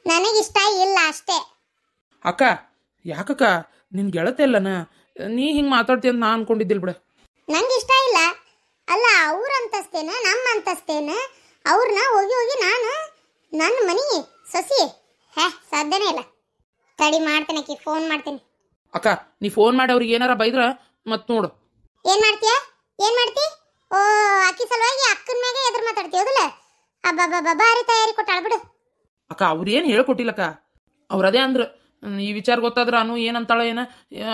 ನನಗಿಷ್ಟ ಇಲ್ಲ ಅಷ್ಟೇ. ಅಕ್ಕ ಯಾಕಕ್ಕ ನಿನ್ ಗೆಳತಿ ಅಲ್ಲನ, ನೀ ಹಿಂಗೆ ಮಾತಾಡ್ತೀಯ ಅಂತ ನಾ ಅನ್ಕೊಂಡಿದ್ದಿಲ್ಲ ಬಿಡ. ನಂಗೆ ಇಷ್ಟ ಇಲ್ಲ. ಅಲ್ಲ, ಅವ್ರ ಅಂತಸ್ತೇನ ನಮ್ಮ ಅಂತಸ್ತೇನ? ಅವ್ರನ್ನ ಹೋಗಿ ಹೋಗಿ ನಾನು ನನ್ನ ಮನಿ ಸೊಸಿ ಸಾಧ್ಯನೇ ಇಲ್ಲ. ತಡಿ ಮಾಡ್ತೇನೆ, ಫೋನ್ ಮಾಡ್ತೀನಿ. ಅಕ್ಕ ನೀ ಫೋನ್ ಮಾಡಿ ಅವ್ರಿಗೆ ಏನಾರ ಬೈದ್ರ ಮತ್ ನೋಡು. ಏನ್ ಮಾಡ್ತೀಯ? ಏನ್ ಮಾಡ್ತಿ? ಓ, ಅಕ್ಕಿ ಸಲುವಾಗಿ ಅಕ್ಕನ ಮ್ಯಾಗೆ ಎದುರು ಮಾತಾಡ್ತೀವದಲ್ಲ? ಅಬ್ಬಬ್ಬಬ್ಬ, ಬಾರಿ ತಯಾರಿ ಕೊಟ್ಟಾಳ ಬಿಡು. ಅಕ್ಕ ಅವ್ರೇನು ಹೇಳ್ಕೊಟ್ಟಿಲ್ಲಕ್ಕ, ಅವ್ರು ಅದೇ ಅಂದ್ರು ಈ ವಿಚಾರ ಗೊತ್ತಾದ್ರೆ ಅನು ಏನಂತಾಳ ಏನ,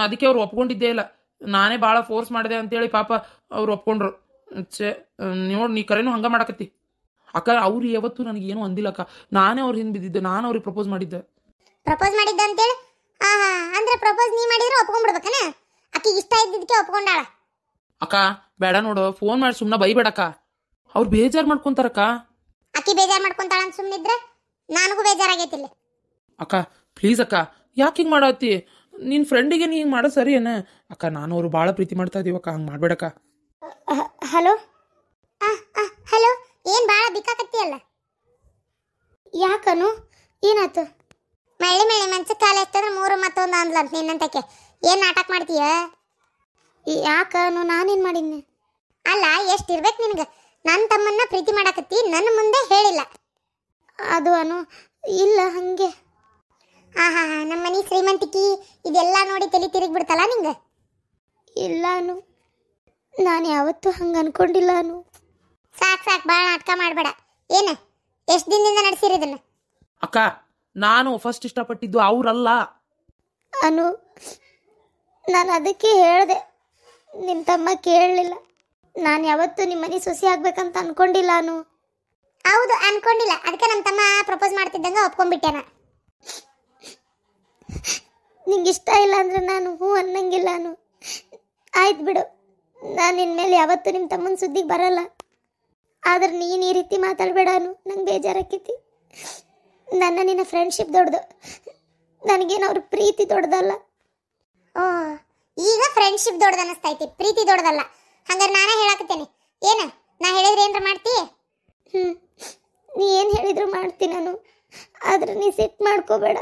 ಅದಕ್ಕೆ ಅವ್ರು ಒಪ್ಕೊಂಡಿದ್ದೇ ಇಲ್ಲ. ನಾನೇ ಭಾಳ ಫೋರ್ಸ್ ಮಾಡಿದೆ ಅಂತೇಳಿ ಪಾಪ ಅವ್ರು ಒಪ್ಕೊಂಡ್ರು. ನೋಡಿ ನೀ ಕರೆನೂ ಹಂಗ ಮಾಡಕತ್ತಿ. ಅಕ್ಕ ಅವ್ರು ಯಾವತ್ತೂ ನನಗೇನು ಅಂದಿಲ್ಲ ಅಕ್ಕ, ನಾನೇ ಅವ್ರು ಹಿಂದೆ ಬಿದ್ದಿದ್ದೆ, ನಾನು ಅವ್ರಿಗೆ ಪ್ರಪೋಸ್ ಮಾಡಿದ್ದೆ. ಪ್ರಪೋಸ್ ಮಾಡಿದ್ದ ಅಂತೇಳಿ? ಅಂದ್ರೆ ಪ್ರಪೋಸ್ ನೀ ಮಾಡಿದ್ರೆ ಒಪ್ಕೊಂಡ್ಬಿಡ್ಬೇಕನ? ಅಕ್ಕಿಗೆ ಇಷ್ಟ ಇದ್ದಿದ್ದಕ್ಕೆ ಒಪ್ಕೊಂಡಾಳ. ಅಕ್ಕ ಬೇಡ ನೋಡು, ಫೋನ್ ಮಾಡಿ ಸುಮ್ಮನೆ ಬೈಬೇಡಕ್ಕ, ಅವ್ರು ಬೇಜಾರು ಮಾಡ್ಕೊಂತಾರಕ್ಕ. ಅಕ್ಕಿ ಬೇಜಾರು ಮಾಡ್ಕೊಂತಾಳ ಅಂತ ಸುಮ್ಮನಿದ್ರೆ ನನಗೂ ಬೇಜಾರಾಗೈತಿಲ್ಲ. ಅಕ್ಕ ಪ್ಲೀಸ್ ಅಕ್ಕ, ಯಾಕೆ ಹಿಂಗೆ ಮಾಡತ್ತಿ? ನಿನ್ನ ಫ್ರೆಂಡಿಗೆ ನೀ ಹಿಂಗೆ ಮಾಡೋ ಸರಿ ಏನ ಅಕ್ಕ? ನಾನು ಅವ್ರು ಭಾಳ ಪ್ರೀತಿ ಮಾಡ್ತಾ ಇದೀವಕ್ಕ, ಹಂಗೆ ಮಾಡ್ಬೇಡಕ್ಕ. ಹಲೋ ಹಲೋ, ಏನು ಭಾಳ ಬಿಕ್ಕಾಕತ್ತಿ ಅಲ್ಲ? ಯಾಕನು ಏನಾಯ್ತು? ಮಳ್ಳಿ ಮಳ್ಳಿ ಮಂಚ ಕಾಲ ಎತ್ತಂದ್ರೆ ಮೂರು ಮತ್ತೊಂದು ಅಂದ್ಲಂತ ನಿನ್ನಂತಕ್ಕೆ. ಏನು ನಾಟಕ ಮಾಡ್ತೀಯ? ಯಾಕನು ನಾನೇನು ಮಾಡಿದ್ನೆ? ಅಲ್ಲ, ಎಷ್ಟು ಇರ್ಬೇಕು ನಿನಗೆ? ನನ್ನ ತಮ್ಮನ್ನ ಪ್ರೀತಿ ಮಾಡಾಕತ್ತಿ, ನನ್ನ ಮುಂದೆ ಹೇಳಿಲ್ಲ. ಅದು ಅನು ಇಲ್ಲ ಹಂಗೆ. ನಮ್ಮ ಮನೆ ಶ್ರೀಮಂತಿಕಿ ಇದೆಲ್ಲ ನೋಡಿ ತಲೆ ತಿರುಗಿ ಬಿಡ್ತಲ್ಲ ನಿಂಗೆ? ಇಲ್ಲ ಅನು, ನಾನು ಯಾವತ್ತೂ ಹಂಗೆ ಅನ್ಕೊಂಡಿಲ್ಲ ಅನು. ಸಾಕು ಭಾಳ ನಾಟಕ ಮಾಡಬೇಡ. ಏನು ಎಷ್ಟು ದಿನದಿಂದ ನಡೆಸಿರಿ ಇದನ್ನು? ಅಕ್ಕ ನಾನು ಫಸ್ಟ್ ಇಷ್ಟಪಟ್ಟಿದ್ದು ಅವ್ರಲ್ಲ ಅನು. ನಾನು ಅದಕ್ಕೆ ಹೇಳಿದೆ, ನಿಮ್ಮ ತಮ್ಮ ಕೇಳಲಿಲ್ಲ. ನಾನು ಯಾವತ್ತೂ ನಿಮ್ಮ ಮನೆ ಸೊಸೆ ಆಗ್ಬೇಕಂತ ಅನ್ಕೊಂಡಿಲ್ಲ ಅನು. ಹೌದು, ಅನ್ಕೊಂಡಿಲ್ಲ. ಅದಕ್ಕೆ ನಮ್ಮ ತಮ್ಮ ಪ್ರಪೋಸ್ ಮಾಡ್ತಿದ್ದಂಗೆ ಒಪ್ಕೊಂಡ್ಬಿಟ್ಟೆನ. ನಿಂಗೆ ಇಷ್ಟ ಇಲ್ಲ ಅಂದ್ರೆ ನಾನು ಹ್ಞೂ ಅನ್ನಂಗಿಲ್ಲ ಅನು. ಆಯ್ತು ಬಿಡು, ನಾನು ಇನ್ಮೇಲೆ ಯಾವತ್ತೂ ನಿಮ್ಮ ತಮ್ಮನ ಸುದ್ದಿಗೆ ಬರಲ್ಲ. ಆದ್ರೆ ನೀನು ಈ ರೀತಿ ಮಾತಾಡಬೇಡ ಅನು, ನಂಗೆ ಬೇಜಾರಾಕೈತಿ. ನನ್ನ ನಿನ್ನ ಫ್ರೆಂಡ್ಶಿಪ್ ದೊಡ್ಡದು, ನನಗೇನು ಅವ್ರ ಪ್ರೀತಿ ದೊಡ್ಡದಲ್ಲ. ಓ, ಈಗ ಫ್ರೆಂಡ್ಶಿಪ್ ದೊಡ್ಡದು ಅನ್ನಿಸ್ತೈತಿ, ಪ್ರೀತಿ ದೊಡ್ಡದಲ್ಲ. ಹಂಗಾರೆ ನಾನೇ ಹೇಳಾಕತ್ತೇನೆ. ಏನು ನಾ ಹೇಳಿದ್ರೆ ಏನಾರ ಮಾಡ್ತಿ? ನೀ ಏನು ಹೇಳಿದ್ರು ಮಾಡ್ತೀನಿ ನಾನು, ಆದ್ರೆ ನೀ ಸಿಟ್ಟು ಮಾಡ್ಕೋಬೇಡ.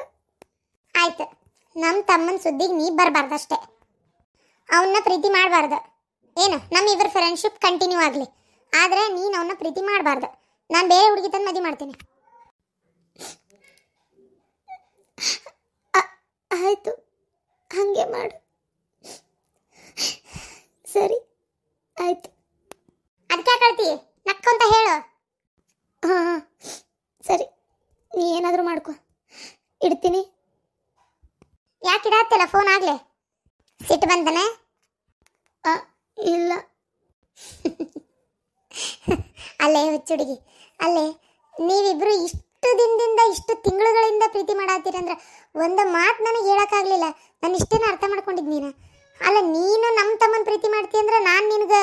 ಆಯ್ತು, ನಮ್ಮ ತಮ್ಮನ ಸುದ್ದಿಗೆ ನೀ ಬರಬಾರ್ದಷ್ಟೇ. ಅವನ್ನ ಪ್ರೀತಿ ಮಾಡಬಾರ್ದು. ಏನು ನಮ್ಮ ಇಬ್ಬರ ಫ್ರೆಂಡ್ಶಿಪ್ ಕಂಟಿನ್ಯೂ ಆಗಲಿ, ಆದರೆ ನೀನು ಅವನ್ನ ಪ್ರೀತಿ ಮಾಡಬಾರ್ದು. ನಾನು ಬೇರೆ ಹುಡುಗಿ ತಂದು ಮದುವೆ ಮಾಡ್ತೀನಿ. ಆಯಿತು, ಹಾಗೆ ಮಾಡು. ಸರಿ ಆಯ್ತು. ಅದಕ್ಕೆ ಕಳ್ತಿ ನಕ್ಕೊಂತ ಹೇಳು. ಹಾಂ ಸರಿ, ನೀ ಏನಾದರೂ ಮಾಡ್ಕೊ, ಇಡ್ತೀನಿ. ಯಾಕೆ ಇಡತ್ತಲ್ಲ ಫೋನ್ ಆಗಲೇ? ಸಿಟ್ಟು ಬಂದನೆ? ಇಲ್ಲ. ಅಲ್ಲೇ ಹುಚ್ಚುಡುಗಿ, ಅಲ್ಲೇ ನೀವಿಬ್ರು ಇಷ್ಟು ದಿನದಿಂದ ಇಷ್ಟು ತಿಂಗಳುಗಳಿಂದ ಪ್ರೀತಿ ಮಾಡತ್ತೀರಂದ್ರೆ ಒಂದು ಮಾತು ನನಗೆ ಹೇಳೋಕ್ಕಾಗಲಿಲ್ಲ. ನಾನು ಇಷ್ಟೇನ ಅರ್ಥ ಮಾಡ್ಕೊಂಡಿದ್ದು ನೀನು. ಅಲ್ಲ, ನೀನು ನಮ್ಮ ತಮ್ಮನ ಪ್ರೀತಿ ಮಾಡ್ತೀಯ ಅಂದ್ರೆ ನಾನು ನಿನಗೆ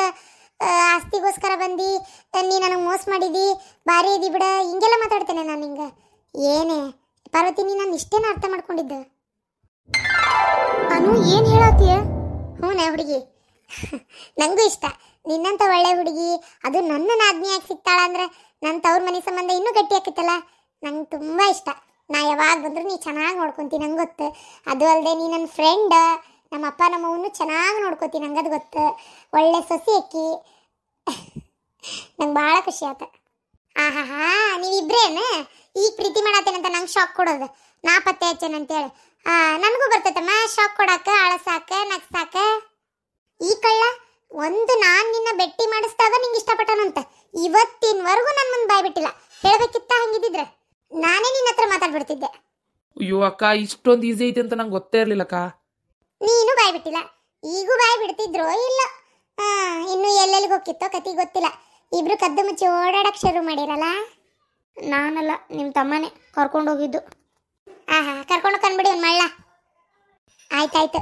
ಆಸ್ತಿಗೋಸ್ಕರ ಬಂದು ನೀ ನನಗೆ ಮೋಸ ಮಾಡಿದಿ, ಭಾರಿ ಇದಿ ಬಿಡ, ಹಿಂಗೆಲ್ಲ ಮಾತಾಡ್ತೇನೆ ನಾನು ಹಿಂಗೆ. ಏನೇ ಪಾರ್ವತಿ, ನೀ ನಾನು ಇಷ್ಟೇನ ಅರ್ಥ ಮಾಡ್ಕೊಂಡಿದ್ದೆ? ನಾನು ಏನು ಹೇಳತ್ತೀಯ? ಹ್ಞೂ ಹುಡುಗಿ, ನನಗೂ ಇಷ್ಟ ನಿನ್ನಂಥ ಒಳ್ಳೆ ಹುಡುಗಿ. ಅದು ನನ್ನ ನಾದ್ನಿಯಾಗಿ ಸಿಗ್ತಾಳ ಅಂದ್ರೆ ನನ್ನ ತವ್ರ ಮನೆ ಸಂಬಂಧ ಇನ್ನೂ ಗಟ್ಟಿ ಆಕೈತಲ್ಲ. ನಂಗೆ ತುಂಬ ಇಷ್ಟ. ನಾ ಯಾವಾಗ ಬಂದರೂ ನೀ ಚೆನ್ನಾಗಿ ನೋಡ್ಕೊತೀನಿ, ನಂಗೆ ಗೊತ್ತು. ಅದು ಅಲ್ಲದೆ ನೀ ನನ್ನ ಫ್ರೆಂಡ್, ನಮ್ಮ ಅಪ್ಪ ನಮ್ಮವನ್ನು ಚೆನ್ನಾಗಿ ನೋಡ್ಕೋತೀನಿ, ನಂಗೆ ಅದು ಗೊತ್ತು. ಒಳ್ಳೆ ಸೊಸಿ ಅಕ್ಕಿ. ನಂಗೆ ಭಾಳ ಖುಷಿ ಆಯ್ತು. ನೀವಿಬ್ರೇನು ಈಗ ಪ್ರೀತಿ ಮಾಡತ್ತೇನಂತ ನಂಗೆ ಶಾಕ್ ಕೊಡೋದು? ನಾ ಪತ್ತೆ ಹಚ್ಚೇನಂತೇಳಿ ನನಗೂ ಬರ್ತೈತಮ್ಮ ಶಾಕ್ ಕೊಡಾಕ, ಅಳಸಾಕ, ನಗ್ಸಾಕ. ಈ ಕಳ್ಳ ಒಂದು ನಾನು ನಿನ್ನ ಭೇಟಿ ಮಾಡಿಸಿದಾಗ ನಿಂಗೆ ಇಷ್ಟಪಟ್ಟನಂತ ಇವತ್ತಿನವರೆಗೂ ನನ್ನ ಮುಂದೆ ಬಾಯ್ ಬಿಟ್ಟಿಲ್ಲ. ಹೇಳಬೇಕಿತ್ತ? ಹಂಗಿದ್ದಿದ್ರೆ ನಾನೇ ನಿನ್ನ ಹತ್ರ ಮಾತಾಡ್ಬಿಡ್ತಿದ್ದೆ. ಅಯ್ಯೋ ಅಕ್ಕ, ಇಷ್ಟೊಂದು ಈಸಿ ಐತೆ ಅಂತ ನಂಗೆ ಗೊತ್ತೇ ಇರಲಿಲ್ಲಕ್ಕ. ನೀನು ಬಾಯ್ ಬಿಟ್ಟಿಲ್ಲ, ಈಗೂ ಬಾಯ್ ಬಿಡ್ತಿದ್ರು ಇಲ್ಲ. ಇನ್ನು ಎಲ್ಲೆಲ್ಲಿಗೆ ಹೋಗಿತ್ತೋ ಕತಿ ಗೊತ್ತಿಲ್ಲ. ಇಬ್ರು ಕದ್ದು ಮುಚ್ಚಿ ಓಡಾಡಕ್ಕೆ ಶುರು ಮಾಡಿರಲ್ಲ. ನಾನಲ್ಲ, ನಿಮ್ಮ ತಮ್ಮನೇ ಕರ್ಕೊಂಡೋಗಿದ್ದು. ಕರ್ಕೊಂಡು ಕಂಡ್ಬಿಡಿ ಒಂದು ಮಳ್ಳ. ಆಯ್ತಾಯ್ತು,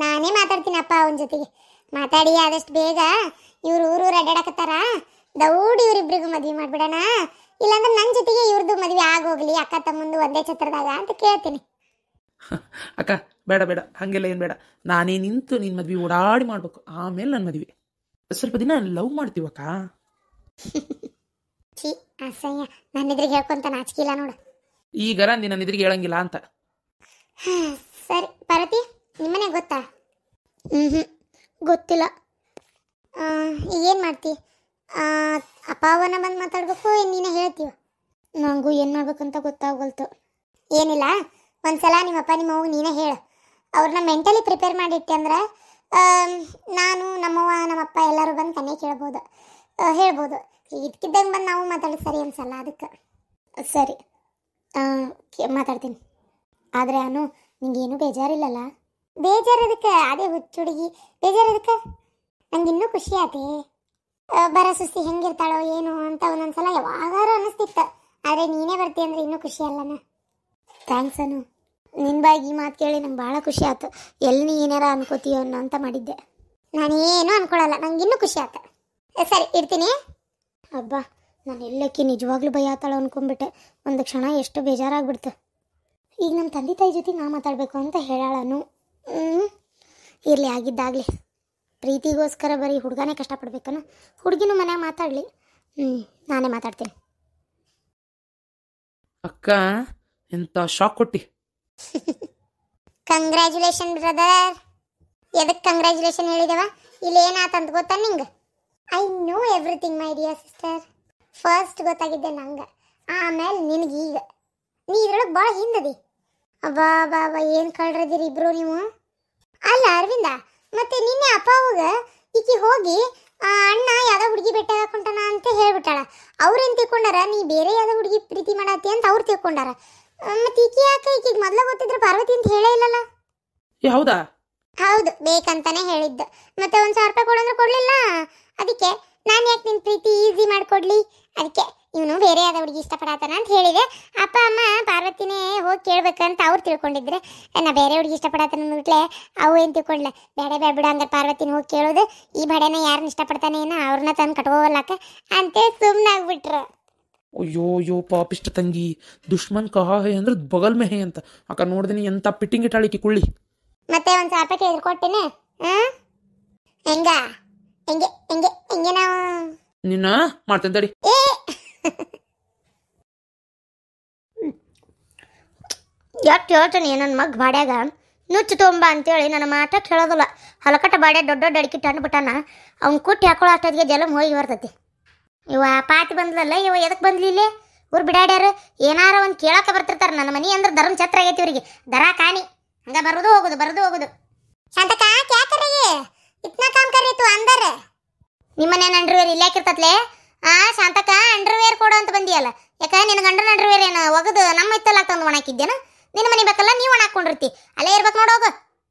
ನಾನೇ ಮಾತಾಡ್ತೀನಿ ಅಪ್ಪ ಅವನ ಜೊತೆಗೆ. ಮಾತಾಡಿ ಆದಷ್ಟು ಬೇಗ ಇವ್ರು ಊರೂರು ಅಡ್ಡಾಡಕತ್ತಾರ, ದೌಡಿ ಇವರಿಬ್ರಿಗೂ ಮದ್ವೆ ಮಾಡ್ಬಿಡೋಣ. ಇಲ್ಲಾಂದ್ರೆ ನನ್ನ ಜೊತೆಗೆ ಇವ್ರದ್ದು ಮದ್ವೆ ಆಗೋಗ್ಲಿ, ಅಕ್ಕ ತಮ್ಮಂದು ಒಂದೇ ಛತ್ರದಾಗ ಅಂತ ಕೇಳ್ತೀನಿ. ಅಕ್ಕ ಬೇಡ ಬೇಡ, ಹಾಗೆಲ್ಲ ಏನು ಬೇಡ. ನಾನೇ ನಿಂತು ನಿನ್ನ ಮದ್ವೆ ಓಡಾಡಿ ಮಾಡ್ಬೇಕು, ಆಮೇಲೆ ನನ್ನ ಮದ್ವೆ. ಸ್ವಲ್ಪ ದಿನ ಲವ್ ಮಾಡ್ತೀವಕ್ಕ. ಛೀ ಅಸಹ್ಯ, ನನ್ನ ಎದುರಿಗೆ ಹೇಳ್ಕೊಂತ ನಾಚಿಕಿಲ್ಲ ನೋಡು. ಈಗರ ನಿನ್ನ ನಿದ್ರಿಗೆ ಹೇಳಂಗಿಲ್ಲ ಅಂತ. ಸರಿ ಪಾರ್ವತಿ, ನಿಮ್ಮನೆ ಗೊತ್ತಾ? ಹ್ಞೂ ಗೊತ್ತಿಲ್ಲ. ಈಗೇನು ಮಾಡ್ತಿ? ಅಪ್ಪ ಅವನ ಬಂದು ಮಾತಾಡ್ಬೇಕು, ನೀನೇ ಹೇಳ್ತೀವ? ನನಗೂ ಏನು ಮಾಡ್ಬೇಕಂತ ಗೊತ್ತಾಗಲ್ತು. ಏನಿಲ್ಲ, ಒಂದ್ಸಲ ನಿಮ್ಮಪ್ಪ ನಿಮ್ಮ ಅವ್ವ ನೀನೇ ಹೇಳು. ಅವ್ರನ್ನ ಮೆಂಟಲಿ ಪ್ರಿಪೇರ್ ಮಾಡಿಟ್ಟೆ ಅಂದ್ರೆ ನಾನು ನಮ್ಮವ್ವ ನಮ್ಮಪ್ಪ ಎಲ್ಲರೂ ಬಂದು ಕನ್ನೆ ಕೇಳ್ಬೋದು, ಹೇಳ್ಬೋದು. ಇದಕ್ಕಿದ್ದಂಗೆ ಬಂದು ನಾವು ಮಾತಾಡೋದು ಸರಿ ಅನ್ಸಲ್ಲ. ಅದಕ್ಕೆ ಸರಿ ಮಾತಾಡ್ತೀನಿ. ಆದರೆ ಅನು, ನಿಂಗೇನು ಬೇಜಾರಿಲ್ಲಲ್ಲ? ಬೇಜಾರದಕ್ಕೆ ಅದೇ ಹುಚ್ಚುಡುಗಿ, ಬೇಜಾರದಕ್ಕೆ ನಂಗೆ ಇನ್ನೂ ಖುಷಿ ಆತಿ. ಬರ ಸುಸ್ತಿ ಹೆಂಗಿರ್ತಾಳೋ ಏನು ಅಂತ ಒಂದೊಂದ್ಸಲ ಯಾವಾಗಾರ ಅನ್ನಿಸ್ತಿತ್ತು. ಆದರೆ ನೀನೇ ಬರ್ತೀಯ ಅಂದರೆ ಇನ್ನೂ ಖುಷಿ ಅಲ್ಲನ. ಥ್ಯಾಂಕ್ಸ್ ಅನು, ನಿನ್ನ ಬಾಯಿಗೆ ಈ ಮಾತು ಕೇಳಿ ನಂಗೆ ಭಾಳ ಖುಷಿ ಆಯ್ತು. ಎಲ್ಲಿ ನೀ ಏನಾರ ಅನ್ಕೋತೀಯೋ ಅನ್ನೋ ಅಂತ ಮಾಡಿದ್ದೆ. ನಾನೇನು ಅನ್ಕೊಳ್ಳಲ್ಲ, ನಂಗೆ ಇನ್ನೂ ಖುಷಿ ಆಯ್ತು. ಸರಿ ಇಡ್ತೀನಿ. ಅಬ್ಬಾ, ನಾನು ಎಲ್ಲಕ್ಕೆ ನಿಜವಾಗ್ಲೂ ಭಯ ಆತಾಳ ಅನ್ಕೊಂಡ್ಬಿಟ್ಟೆ. ಒಂದು ಕ್ಷಣ ಎಷ್ಟು ಬೇಜಾರಾಗ್ಬಿಡ್ತು. ಈಗ ನಮ್ಮ ತಂದೆ ತಾಯಿ ಜೊತೆ ನಾ ಮಾತಾಡಬೇಕು ಅಂತ ಹೇಳಾಳನು. ಇರಲಿ, ಆಗಿದ್ದಾಗಲಿ. ಪ್ರೀತಿಗೋಸ್ಕರ ಬರೀ ಹುಡುಗನೇ ಕಷ್ಟಪಡ್ಬೇಕನ? ಹುಡುಗಿನೂ ಮನ್ಯಾಗ ಮಾತಾಡಲಿ. ನಾನೇ ಮಾತಾಡ್ತೀನಿ. ಅಕ್ಕ, ಎಂತ ಶಾಕ್ ಕೊಟ್ಟಿ. Congratulation brother. ಎದಕ್ಕೆ ಕಂಗ್ರ್ಯಾಚುಲೇಷನ್ ಹೇಳಿದವ? ಇಲ್ಲಿ ಏನಾತಂತ ಗೊತ್ತಾ ನಿಂಗೆ? I know everything my dear sister. First ಗೊತ್ತಾಗಿದ್ದೆ ನಂಗೆ, ಆಮೇಲೆ ನಿನಗೀಗ. ನೀ ಇದ್ರೊಳಗೆ ಭಾಳ ಹಿಂದದಿ. ಅಬ್ಬಾ ಬಾಬಾ, ಏನು ಕಳ್ರದಿರಿ ಇಬ್ರು ನೀವು. ಅಲ್ಲ ಅರವಿಂದ, ಮತ್ತೆ ನಿನ್ನೆ ಅಪ್ಪ ಅವಾಗ ಈಕಿ ಹೋಗಿ ಅಣ್ಣ ಯಾವ್ದೋ ಹುಡುಗಿ ಬೆಟ್ಟ ಹಾಕೊಂಟಾನ ಅಂತ ಹೇಳ್ಬಿಟ್ಟಾಳ. ಅವ್ರೇನು ತಿಳ್ಕೊಂಡಾರ ನೀ ಬೇರೆ ಯಾವ್ದೋ ಹುಡುಗಿ ಪ್ರೀತಿ ಮಾಡತ್ತಿ ಅಂತ ಅವ್ರು ತಿಳ್ಕೊಂಡಾರ. ಮತ್ತೆ ಈಕಿ ಯಾಕೆ ಈಕಿಗೆ ಮೊದಲ ಗೊತ್ತಿದ್ರೆ ಪಾರ್ವತಿ ಅಂತ ಹೇಳೇ ಇಲ್ಲಲ್ಲ? ಹೌದಾ? ಹೌದು, ಬೇಕಂತಾನೆ ಹೇಳಿದ್ದು. ಮತ್ತೆ 1,000 ರೂಪಾಯಿ ಕೊಡಂದ್ರೆ ಕೊಡ್ಲಿಲ್ಲ. ಅದಕ್ಕೆ ನಾನು ಯಾಕೆ ನಿನ್ನ ಪ್ರೀತಿ ಈಸಿ ಮಾಡಿಕೊಡ್ಲಿ? ಅದಕ್ಕೆ ಇವನು ಬೇರೆ ಯಾವ್ದೋ ಹುಡುಗಿ ಇಷ್ಟಪಡತ್ತಾನ ಅಂತ ಹೇಳಿದೆ. ಅಪ್ಪ ಅಮ್ಮ ಪಾರ್ವತಿನೇ ಹೋಗಿ ಕೇಳ್ಬೇಕಂತ ಅವ್ರು ತಿಳ್ಕೊಂಡಿದ್ರೆ, ನಾ ಬೇರೆ ಹುಡುಗಿ ಇಷ್ಟಪಡತ್ತಾನ ಅಂದ್ಬಿಟ್ಲೆ ಅವು ಏನು ತಿಳ್ಕೊಂಡ್ಲೆ. ಬೇಡ ಬೇಡ ಬಿಡ, ಹಂಗಾರೆ ಪಾರ್ವತಿನ ಹೋಗಿ ಕೇಳೋದು. ಈ ಬಡೆನ ಯಾರನ್ನ ಇಷ್ಟಪಡ್ತಾನೆ ಏನೋ ಅವ್ರನ್ನ ತಂದು ಕಟ್ಕೋವಲ್ಲಕ್ಕ ಅಂತೇಳಿ ಸುಮ್ಮನಾಗ್ಬಿಟ್ರು. ಅಯ್ಯೋ ಅಯ್ಯೋ ಪಾಪಿಷ್ಟ ತಂಗಿ, ದುಶ್ಮನ್ ಕಹಾ ಹೇ ಅಂದ್ರೆ ಬಗಲ್ ಮೇ ಹೇ ಅಂತ. ಅಕ್ಕ ನೋಡ್ದಿನಿ ಎಂತ ಪಿಟ್ಟಿಂಗ್ ಇಟ್ಟಾಳಿಕಿ ಕುಳ್ಳಿ. ಮತ್ತೆ 1,000 ರೂಪಾಯಿ ಕೇಳಿದ್ರೆ ಕೊಟ್ಟೇನೆ. ಹೆಂಗ ಹೆಂಗೆ ಹೆಂಗೆ ಹೆಂಗೆ ನಾವು ನಿನ್ನ ಮಾಡ್ತೇನೆ ತಡಿ. ಎಷ್ಟು ಹೇಳ್ತಾನೆ ನನ್ನ ಮಗ್ ಬಾಡ್ಯಾಗ ನುಚ್ಚು ತೊಂಬ ಅಂತೇಳಿ ನನ್ನ ಮಾತ ಕೇಳೋದಿಲ್ಲ. ಹಲಕಟ್ಟ ಬಾಡ್ಯ ದೊಡ್ಡ ದೊಡ್ಡ ಅಡಿಕೆ ತಂದುಬಿಟ್ಟಾನ. ಅವ್ನು ಕುಟ್ಟಿ ಹಾಕೊಳ್ಳೋ ಅಷ್ಟೊತ್ತಿಗೆ ಜಲಮ್ ಹೋಗಿ ಬರ್ತೈತಿ. ಇವ ಪಾತಿ ಬಂದ್ಲಲ್ಲ, ಇವ ಎದಕ್ಕೆ ಬಂದ್ಲಿಲ್ಲೇ? ಊರು ಬಿಡಾಡ್ಯಾರು ಏನಾರ ಒಂದು ಕೇಳಕ್ಕೆ ಬರ್ತಿರ್ತಾರೆ. ನನ್ನ ಮನೆ ಅಂದ್ರೆ ಧರ್ಮ ಛತ್ರ ಆಗೈತಿ ಇವರಿಗೆ, ದರ ಕಾಣಿ ಹಂಗ ಬರೋದು ಹೋಗೋದು ಬರೋದು ಹೋಗೋದು. ಶಾಂತಕ ಕ್ಯಾಕರಿಗೆ ಇತ್ನಾ ಕಾಮ್ ಕರೀತು ಅಂದರ ನಿಮ್ಮನೇನು ಅಂಡರ್ವೇರ್ ಇಲ್ಲ ಯಾಕಿರ್ತತ್ಲೆ? ಶಾಂತಕ ಅಂಡರ್ವೇರ್ ಕೊಡು ಅಂತ ಬಂದಿಯಲ್ಲ, ಯಾಕ ನಿನ್ನ ಗಂಡನ ಅಂಡರ್ವೇರ್ ಏನು ಒಗದು ನಮ್ಮ ಇತ್ತಲ್ಲ ತಂದು ಒಣಾಕಿದ್ದೇನ? ನಿನ್ನ ಮನೆ ಬೇಕಲ್ಲ, ನೀವು ಒಣಾಕೊಂಡಿರ್ತಿ, ಅಲ್ಲೇ ಇರ್ಬೇಕು ನೋಡೋಗ.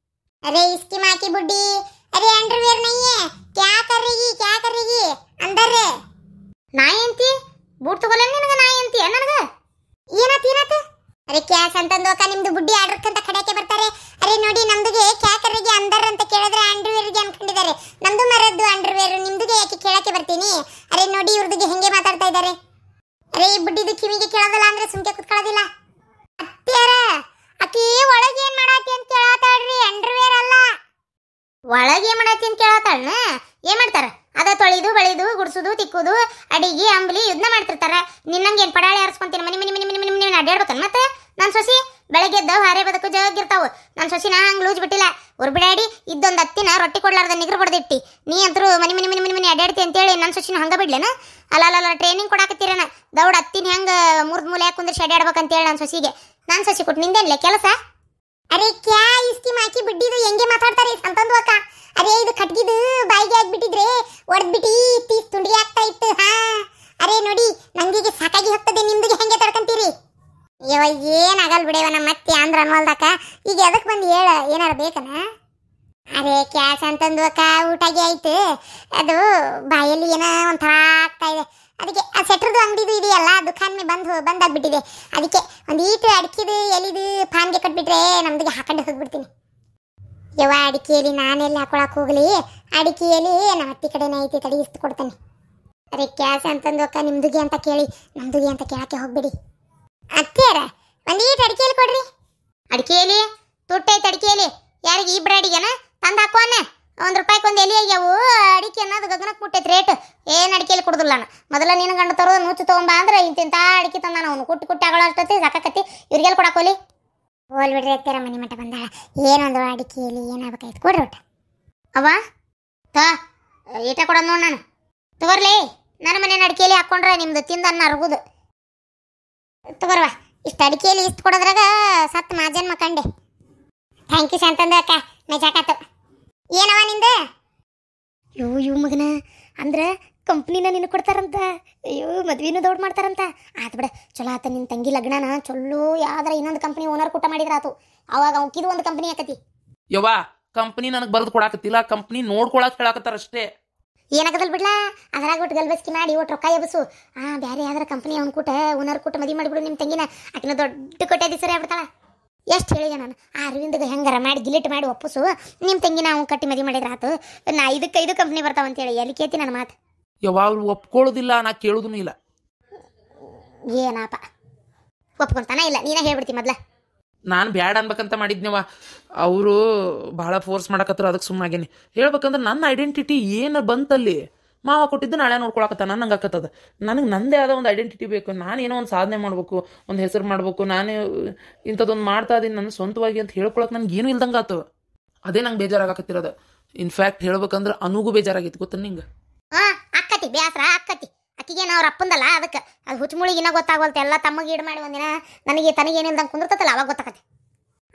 ಅರೆ ಇಸ್ಕಿ ಮಾಕಿ ಬುಡ್ಡಿ, ಅರೆ ಅಂಡರ್ವೇರ್ ನಯ್ಯೆ ಕ್ಯಾ ಕರ್ರಿಗಿ ಅಂದರ್ರೆ ನಾಯಿ ಅಂತಿ. ಬೂಟ್ ತಗೊಲ್ಲ ನಿನಗೆ ನಾಯಿ ಅಂತಿ ನನಗೆ? ಏನಾತ? ಅರೆ ಕ್ಯಾಶ್ ಅಂತಂದು ಅಕ್ಕ ನಿಮ್ದು ಬುಡ್ಡಿ ಆರ್ಡರ್ಕಂತ ಕಡೆಗೆ ಬರ್ತಾರೆ. ಅರೆ ನೋಡಿ, ನಮ್ದುಗೆ ಕ್ಯಾಕರಿಗೆ ಅಂದರ್ ಅಂತ ಕೇಳಿದ್ರೆ ಅಂಡರ್ವೇರ್ಗೆ ಅನ್ಕೊಂಡಿದ್ದಾರೆ. ನಮ್ದು ಮರದ್ದು ಅಂಡರ್ವೇರ್, ನಿಮ್ದುಗೆ ಯಾಕೆ ಕೇಳಕ್ಕೆ ಬರ್ತೀನಿ? ಅರೆ ನೋಡಿ ಇವ್ರದಿಗೆ ಹೆಂಗೆ ಮಾತಾಡ್ತಾ ಇದ್ದಾರೆ. ಅರೆ ಈ ಬುಡ್ಡಿದು ಕಿವಿಗೆ ಕೇಳೋದಿಲ್ಲ ಅಂದ್ರೆ ಸುಮ್ಕೆ ಕುತ್ಕೊಳ್ಳೋದಿಲ್ಲ. ಅತ್ಯಾರ ಅಕ್ಕಿ ಒಳಗೆ ಏನ್ ಮಾಡಾತಿ ಅಂತ ಕೇಳತ್ತಾಳ್ರಿ, ಅಂಡರ್ವೇರ್ ಅಲ್ಲ. ಒಳಗೆ ಏನ್ ಮಾಡಾತಿ ಅಂತ ಕೇಳತ್ತಾಳ. ಏನ್ ಮಾಡ್ತಾರ? ಅದ ತೊಳಿದು ಬಳಿದು ಗುಡ್ಸುದು ತಿಕ್ಕುದು ಅಡಿಗೆ ಅಂಬ್ಲಿ ಇದನ್ನ ಮಾಡ್ತಿರ್ತಾರ. ನಿನ್ನಂಗೆ ಏನು ಪಡಾಳಿ ಆರಿಸ್ಕೊಂತೀನಿ ಮನಿ ಮನಿ ಮನಿ ಮನಿ ಮನಿ ಅಡ್ಡಾಡ್ಬೇಕನ್? ಮತ್ತೆ ನನ್ನ ಸೊಸಿ ಬೆಳಗ್ಗೆ ಎದ್ದು ಹಾರೆ ಬದಕು ಜಗ್ಗಿರ್ತಾವು. ನನ್ನ ಸೊಸಿನ ಹಂಗೆ ಲೂಜ್ ಬಿಟ್ಟಿಲ್ಲ. ಬಿಡಾಡಿ ಇದ್ದೊಂದು ಹತ್ತಿನ ರೊಟ್ಟಿ ಕೊಡ್ಲಾರ್ದ ನಿಗ್ರು ಬಡ್ದಿಟ್ಟಿ ನೀ ಅಂತರೂ ಮನಿ ಮನಿ ಮನಿ ಮನಿ ಮನಿ ಅಡ್ಡಾಡ್ತಿ ಅಂತೇಳಿ ನನ್ನ ಸೊಸಿನ ಹಂಗೆ ಬಿಡ್ಲೇನ? ಅಲ್ಲ ಟ್ರೈನಿಂಗ್ ಕೊಡಾಕತ್ತೀರೇನ? ದೌಡ್ ಹತ್ತಿನ ಹೆಂಗೆ ಮುರ್ದು ಮೂಲೆ ಕುಂದ್ರಿಸಿ ಅಡ್ಡಾಡ್ಬೇಕಂತೇಳಿ ನನ್ನ ಸೊಸಿಗೆ. ನನ್ನ ಸೊಸಿ ಕೊಟ್ಟು ನಿಂದೇನ್ಲೆ ಕೆಲಸ? ಅರೆ ಕ್ಯಾ ಇಸ್ಕಿ ಮಾಕಿ ಬಿಡ್ಡಿದು ಹೆಂಗೆ ಮಾತಾಡ್ತಾರೆ ಅಂತಂದು ಅಕ್ಕ. ಅರೆ ಇದು ಕಟ್ಗಿದು ಬಾಯಿಗೆ ಆಗ್ಬಿಟ್ಟಿದ್ರೆ ಒಡ್ದ್ಬಿಟ್ಟು ತೀಸ್ ತುಂಡಿಗೆ ಆಗ್ತಾ ಇತ್ತು. ಅರೆ ನೋಡಿ, ನಂಗಿಗೆ ಸಾಕಾಗಿ ಹೋಗ್ತದೆ, ನಿಮ್ದಿಗೆ ಹೆಂಗೆ ತಡ್ಕೊಂತೀರಿ? ಯವ ಏನಾಗಲ್ ಬಿಡೇವ ನಮ್ಮ ಮತ್ತೆ ಅಂದ್ರ ಅನ್ವಲ್ದಕ್ಕ. ಈಗ ಎದಕ್ಕೆ ಬಂದು ಹೇಳ, ಏನಾರ ಬೇಕನ? ಅರೆ ಕ್ಯಾಶ್ ಅಂತಂದು ಅಕ್ಕ ಊಟಾಗಿ ಆಯ್ತು. ಅದು ಬಾಯಲ್ಲಿ ಏನೋ ಒಂಥರ ಆಗ್ತಾ ಇದೆ. ಅದಕ್ಕೆ ಆ ಸೆಟ್ರದು ಅಂಗಡಿದು ಇದೆಯಲ್ಲ, ದುಕಾನ್ ಮೇ ಬಂದಾಗ್ಬಿಟ್ಟಿದೆ. ಅದಕ್ಕೆ ಒಂದು ಈಟು ಅಡಿಕೆದು ಎಲಿದು ಪಾನ್ಗೆ ಕಟ್ಬಿಟ್ರೆ ನಮ್ದಿಗೆ ಹಾಕೊಂಡು ಹೋಗ್ಬಿಡ್ತೀನಿ. ಯವ್ವ ಅಡಿಕೆಯಲ್ಲಿ ನಾನೆಲ್ಲಿ ಹಾಕೊಳಕ್ ಹೋಗ್ಲಿ, ಅಡಿಕೆಯಲ್ಲಿ ನಮ್ಮ ಅತ್ತಿ ಕಡೆನೇ ಐತಿ, ತಡಿ ಇಷ್ಟು ಕೊಡ್ತೇನೆ. ಅರೆ ಕ್ಯಾಶ್ ಅಂತಂದು ಅಕ್ಕ ನಿಮ್ದುಗೆ ಅಂತ ಕೇಳಿ ನಮ್ದುಗೆ ಅಂತ ಕೇಳಕ್ಕೆ ಹೋಗ್ಬಿಡಿ. ಅತ್ತೆಯರ ಒಂದೀಟು ಅಡಿಕೆಯಲ್ಲಿ ಕೊಡ್ರಿ. ಅಡಿಕೆಯಲ್ಲಿ ತುಟ್ಟೈತೆ, ಅಡಿಕೆಯಲ್ಲಿ ಯಾರಿಗೆ ಇಬ್ಬರು ಅಡಿಗೆನ ತಂದು ಹಾಕೋನೆ. ₹1 ಒಂದು ಎಲೆ ಆಗ್ಯಾವು. ಅಡಿಕೆ ಅನ್ನೋದು ಗಗನಕ್ಕೆ ಮುಟ್ಟೈತೆ ರೇಟ್. ಏನು ಅಡಿಕೆಯಲ್ಲಿ ಕೊಡೋದಿಲ್ಲ. ನಾನು ಮೊದಲ ನೀನು ಗಂಡು ತರೋದು ನುಚ್ಚು ತೊಗೊಂಬ ಅಂದ್ರೆ ಇಂತಿಂತ ಅಡಿಕೆ ತಂದಾನ ಅವನು ಕುಟ್ಟಿ ಕುಟ್ಟಿ ಆಗಳ ಅಷ್ಟೊತ್ತಿ ಸಾಕಾಕತ್ತಿ ಇವ್ರಿಗೆಲ್ಲ ಕೊಡಾಕೋಲಿ ಹೋಲ್ ಬಿಡ್ರಿ ಎತ್ತೀರ ಮನೆ ಮಠ ಬಂದಾಳ ಏನೊಂದು ಅಡಿಕೆಯಲ್ಲಿ ಏನಾಗಬೇಕಾಯ್ತು ಕೊಡ್ರಿ ಊಟ ಅವ ತ ಈಟ ಕೊಡೋದು ನೋಡಿ ನಾನು ತಗೋರ್ಲಿ ನನ್ನ ಮನೇನ ಅಡಿಕೆಯಲ್ಲಿ ಹಾಕ್ಕೊಂಡ್ರೆ ನಿಮ್ದು ತಿಂದು ಅನ್ನ ಅರ್ಗುದು ತಗೋರ್ವ ಇಷ್ಟು ಅಡಿಕೆಯಲ್ಲಿ ಇಷ್ಟು ಕೊಡೋದ್ರಾಗ ಸತ್ತು ಮಾಜನ್ಮ ಕಂಡೆ ಥ್ಯಾಂಕ್ ಯು ಶಾಂತಂದ ಅಕ್ಕ ಮೆಜಾಕಾತು ಏನವ ನಿಂದು ಇವು ಮಗನ ಅಂದ್ರೆ ಕಂಪ್ನಿನ ನಿನ್ನ ಕೊಡ್ತಾರಂತ ಅಯ್ಯೋ ಮದ್ವಿನೂ ದೊಡ್ಡ ಮಾಡ್ತಾರಂತ ಆತು ಬಿಡ ಚಲೋ ಆತ ನಿನ್ನ ತಂಗಿ ಲಗ್ನನ ಚಲೋ ಯಾವ್ದಾರ ಇನ್ನೊಂದು ಕಂಪ್ನಿ ಓನರ್ ಕೂಟ ಮಾಡಿದ್ರ ಆತು ಅವಾಗ ಅವಕ್ಕಿದು ಒಂದು ಕಂಪ್ನಿ ಆಕತಿ ಯವ್ವ ಕಂಪ್ನಿ ನನಗೆ ಬರೆದು ಕೊಡಾಕತ್ತಿಲ್ಲ ಕಂಪ್ನಿ ನೋಡ್ಕೊಳಕ್ ಹೇಳಾಕತ್ತಾರ ಅಷ್ಟೇ ಏನಾಗದಲ್ ಬಿಡ್ಲಾ ಅದ್ರಾಗ ಒಟ್ಟು ಗಲ್ಬಸ್ಕಿ ಮಾಡಿ ಒಟ್ಟು ರೊಕ್ಕ ಎಬಸು ಬೇರೆ ಯಾವ್ದಾರ ಕಂಪ್ನಿ ಅವ್ನ ಕೂಟ ಓನರ್ ಕೂಟ ಮದುವೆ ಮಾಡಿಬಿಡು ನಿಮ್ಮ ತಂಗಿನ ಆಕಿನ ದೊಡ್ಡ ಕೊಟ್ಟೆ ದಿಸರಿ ಆಗ್ಬಿಡ್ತಾಳ ಎಷ್ಟು ಹೇಳಿದೆ ನಾನು ಆ ಅರವಿಂದಗೆ ಹೆಂಗಾರ ಮಾಡಿ ಗಿಲಿಟ್ ಮಾಡಿ ಒಪ್ಪಿಸು ನಿಮ್ಮ ತಂಗಿನ ಅವ್ನು ಕಟ್ಟಿ ಮದುವೆ ಮಾಡಿದ್ರ ಆತು ನಾ ಇದಕ್ಕೆ ಕಂಪ್ನಿ ಬರ್ತಾವಂತೇಳಿ ಎಲ್ಲಿ ಕೇಳ್ತಿ ನನ್ನ ಮಾತು ಯವ್ವ ಅವ್ರು ಒಪ್ಕೊಳ್ಳೋದಿಲ್ಲ ನಾ ಕೇಳೋದೂ ಇಲ್ಲ ಏನಪ್ಪ ಒಪ್ಕೊಂತಾನ ಇಲ್ಲ ನೀನೇ ಹೇಳ್ಬಿಡ್ತಿ ಮೊದ್ಲ ನಾನು ಬ್ಯಾಡ ಅನ್ಬೇಕಂತ ಮಾಡಿದ್ನವ ಅವರು ಭಾಳ ಫೋರ್ಸ್ ಮಾಡಕತ್ತಾರ ಅದಕ್ಕೆ ಸುಮ್ಮನಾಗೇನಿ ಹೇಳ್ಬೇಕಂದ್ರೆ ನನ್ನ ಐಡೆಂಟಿಟಿ ಏನು ಬಂತಲ್ಲಿ ಮಾವ ಕೊಟ್ಟಿದ್ದು ನಾಳೆ ನೋಡ್ಕೊಳಕತ್ತ ನಂಗೆ ಆಕತ್ತದ ನನಗೆ ನಂದೇ ಆದ ಒಂದು ಐಡೆಂಟಿಟಿ ಬೇಕು ನಾನು ಏನೋ ಒಂದು ಸಾಧನೆ ಮಾಡ್ಬೇಕು ಒಂದು ಹೆಸರು ಮಾಡ್ಬೇಕು ನಾನೇ ಇಂಥದ್ದೊಂದು ಮಾಡ್ತಾ ಇದೀನಿ ನನ್ನ ಸ್ವಂತವಾಗಿ ಅಂತ ಹೇಳ್ಕೊಳಕ್ಕೆ ನನಗೆ ಏನೂ ಇಲ್ದಂಗೆ ಆತು ಅದೇ ನಂಗೆ ಬೇಜಾರಾಗಕತ್ತಿರೋದು ಇನ್ಫ್ಯಾಕ್ಟ್ ಹೇಳ್ಬೇಕಂದ್ರೆ ಅನುಗೂ ಬೇಜಾರಾಗೈತಿ ಗೊತ್ತ ನಿಂಗೆ ಅಕ್ಕತಿ ಬ್ಯಾಸ್ರ ಅಕ್ಕತಿ ಅಕ್ಕಿಗೇನು ಅವ್ರ ಅಪ್ಪಂದಲ್ಲ ಅದಕ್ಕೆ ಅದು ಹುಚ್ಚುಮುಳಿಗಿನ ಗೊತ್ತಾಗೋಲ್ತ ಎಲ್ಲ ತಮಗೆ ಈಡು ಮಾಡಿ ಒಂದಿನ ನನಗೆ ತನಗೇನಿಲ್ದಂಗೆ ಕುಂದಿರ್ತಲ್ಲ ಅವಾಗ ಗೊತ್ತಾಕತಿ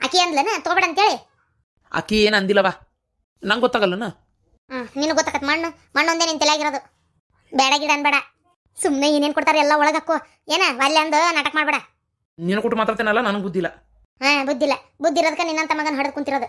ಅಕ್ಕಿ ಅಂದ್ಲನ ತಗೋಬೇಡ ಅಂತೇಳಿ ಅಕ್ಕಿ ಏನು ಅಂದಿಲ್ಲವ ನಂಗೆ ಗೊತ್ತಾಗಲ್ಲನ ನಿನಗೆ ಗೊತ್ತಾಕತ್ ಮಣ್ಣು ಒಂದೇ ನಿನ್ ತಲೆಯಾಗಿರೋದು ಬೇಡ ಗಿಡ ಅನ್ಬೇಡ ಸುಮ್ಮನೆ ಏನೇನು ಕೊಡ್ತಾರೆ ಎಲ್ಲ ಒಳಗಕ್ಕೋ ಏನ ವಲ್ಯ ಅಂದು ನಾಟಕ ಮಾಡಬೇಡ ನೀನು ಕೊಟ್ಟು ಮಾತಾಡ್ತೇನಲ್ಲ ನನಗೆ ಬುದ್ಧಿಲ್ಲ ಬುದ್ಧಿಲ್ಲ ಬುದ್ಧಿ ಇರೋದಕ್ಕೆ ನಿನ್ನಂತ ಮಗನ ಹೊಡೆದು ಕುಂತಿರೋದು